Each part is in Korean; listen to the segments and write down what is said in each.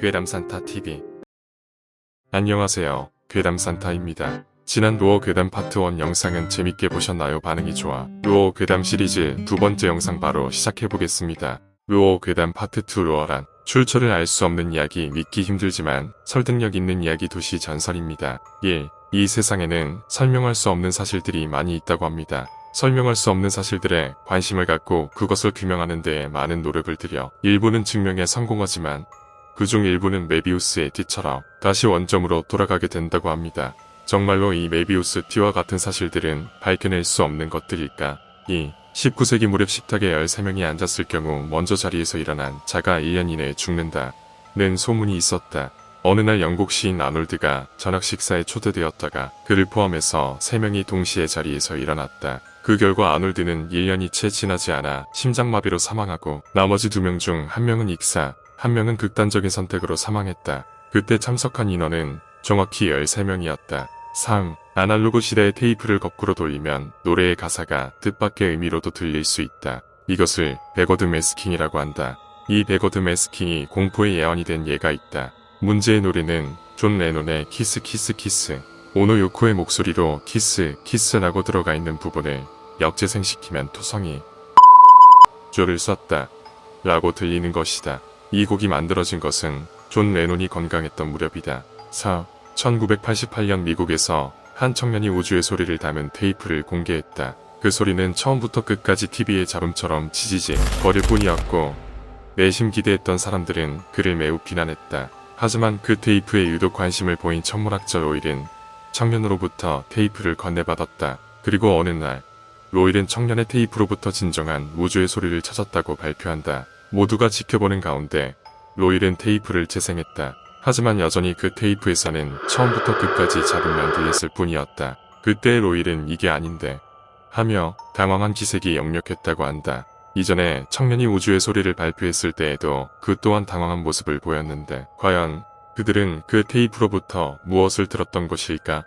괴담산타TV. 안녕하세요. 괴담산타입니다. 지난 루어 괴담 파트 1 영상은 재밌게 보셨나요? 반응이 좋아 루어 괴담 시리즈 두 번째 영상 바로 시작해보겠습니다. 루어 괴담 파트 2 루어란 출처를 알 수 없는 이야기, 믿기 힘들지만 설득력 있는 이야기 도시 전설입니다. 1. 이 세상에는 설명할 수 없는 사실들이 많이 있다고 합니다. 설명할 수 없는 사실들에 관심을 갖고 그것을 규명하는 데에 많은 노력을 들여 일부는 증명에 성공하지만 그중 일부는 메비우스의 띠처럼 다시 원점으로 돌아가게 된다고 합니다. 정말로 이 메비우스 띠와 같은 사실들은 밝혀낼 수 없는 것들일까? 2. 19세기 무렵 식탁에 13명이 앉았을 경우 먼저 자리에서 일어난 자가 1년 이내에 죽는다는 소문이 있었다. 어느 날 영국 시인 아놀드가 저녁 식사에 초대되었다가 그를 포함해서 3명이 동시에 자리에서 일어났다. 그 결과 아놀드는 1년이 채 지나지 않아 심장마비로 사망하고 나머지 2명 중 1명은 익사, 1명은 극단적인 선택으로 사망했다. 그때 참석한 인원은 정확히 13명이었다. 3. 아날로그 시대의 테이프를 거꾸로 돌리면 노래의 가사가 뜻밖의 의미로도 들릴 수 있다. 이것을 베거드 매스킹이라고 한다. 이 베거드 매스킹이 공포의 예언이 된 예가 있다. 문제의 노래는 존 레논의 키스 키스 키스, 오노 요코의 목소리로 키스 키스라고 들어가 있는 부분을 역재생시키면 토성이 조를 썼다 라고 들리는 것이다. 이 곡이 만들어진 것은 존 레논이 건강했던 무렵이다. 4. 1988년 미국에서 한 청년이 우주의 소리를 담은 테이프를 공개했다. 그 소리는 처음부터 끝까지 TV의 잡음처럼 지지직 거릴 뿐이었고 내심 기대했던 사람들은 그를 매우 비난했다. 하지만 그 테이프에 유독 관심을 보인 천문학자 로일은 청년으로부터 테이프를 건네받았다. 그리고 어느 날 로일은 청년의 테이프로부터 진정한 우주의 소리를 찾았다고 발표한다. 모두가 지켜보는 가운데 로일은 테이프를 재생했다. 하지만 여전히 그 테이프에서는 처음부터 끝까지 잡음만 들렸을 뿐이었다. 그때 로일은 이게 아닌데 하며 당황한 기색이 역력했다고 한다. 이전에 청년이 우주의 소리를 발표했을 때에도 그 또한 당황한 모습을 보였는데 과연 그들은 그 테이프로부터 무엇을 들었던 것일까?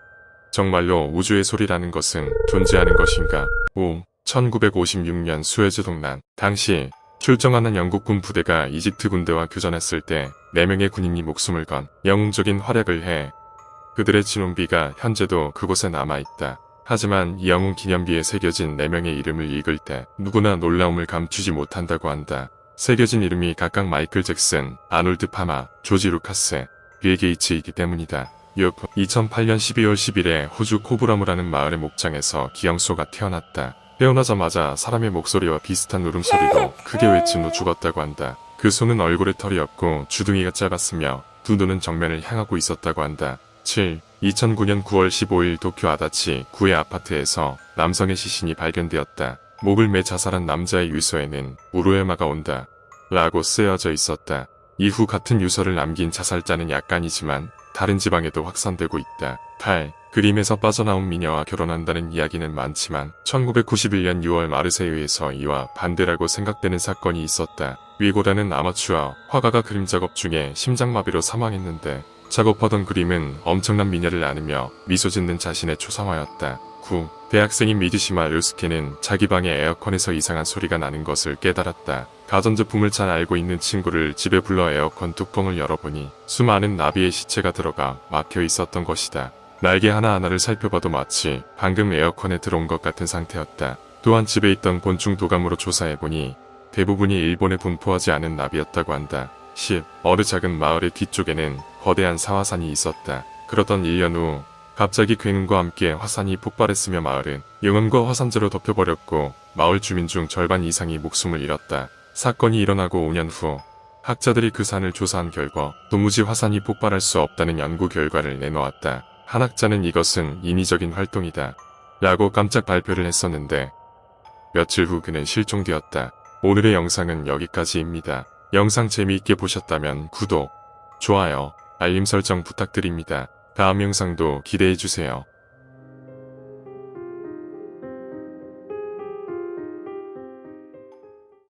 정말로 우주의 소리라는 것은 존재하는 것인가? 5. 1956년 수에즈 동란. 당시 출정하는 영국군 부대가 이집트 군대와 교전했을 때 4명의 군인이 목숨을 건 영웅적인 활약을 해 그들의 진원비가 현재도 그곳에 남아있다. 하지만 이 영웅 기념비에 새겨진 4명의 이름을 읽을 때 누구나 놀라움을 감추지 못한다고 한다. 새겨진 이름이 각각 마이클 잭슨, 아놀드 파마, 조지 루카스, 빌 게이츠이기 때문이다. 6. 2008년 12월 10일에 호주 코브라무라는 마을의 목장에서 기영소가 태어났다. 태어나자마자 사람의 목소리와 비슷한 울음소리로 크게 외친 후 죽었다고 한다. 그 소는 얼굴에 털이 없고 주둥이가 짧았으며 두 눈은 정면을 향하고 있었다고 한다. 7. 2009년 9월 15일 도쿄 아다치 구의 아파트에서 남성의 시신이 발견되었다. 목을 매 자살한 남자의 유서에는 우루에마가 온다 라고 쓰여져 있었다. 이후 같은 유서를 남긴 자살자는 약간이지만 다른 지방에도 확산되고 있다. 8. 그림에서 빠져나온 미녀와 결혼한다는 이야기는 많지만 1991년 6월 마르세에 의해서 이와 반대라고 생각되는 사건이 있었다. 위고라는 아마추어 화가가 그림 작업 중에 심장마비로 사망했는데 작업하던 그림은 엄청난 미녀를 안으며 미소 짓는 자신의 초상화였다. 9. 대학생인 미즈시마 료스케는 자기 방의 에어컨에서 이상한 소리가 나는 것을 깨달았다. 가전제품을 잘 알고 있는 친구를 집에 불러 에어컨 뚜껑을 열어보니 수많은 나비의 시체가 들어가 막혀 있었던 것이다. 날개 하나하나를 살펴봐도 마치 방금 에어컨에 들어온 것 같은 상태였다. 또한 집에 있던 곤충 도감으로 조사해보니 대부분이 일본에 분포하지 않은 나비였다고 한다. 10. 어느 작은 마을의 뒤쪽에는 거대한 사화산이 있었다. 그러던 1년 후 갑자기 굉음과 함께 화산이 폭발했으며 마을은 영혼과 화산재로 덮여버렸고 마을 주민 중 절반 이상이 목숨을 잃었다. 사건이 일어나고 5년 후 학자들이 그 산을 조사한 결과 도무지 화산이 폭발할 수 없다는 연구 결과를 내놓았다. 한 학자는 이것은 인위적인 활동이다 라고 깜짝 발표를 했었는데 며칠 후 그는 실종되었다. 오늘의 영상은 여기까지입니다. 영상 재미있게 보셨다면 구독, 좋아요, 알림 설정 부탁드립니다. 다음 영상도 기대해주세요.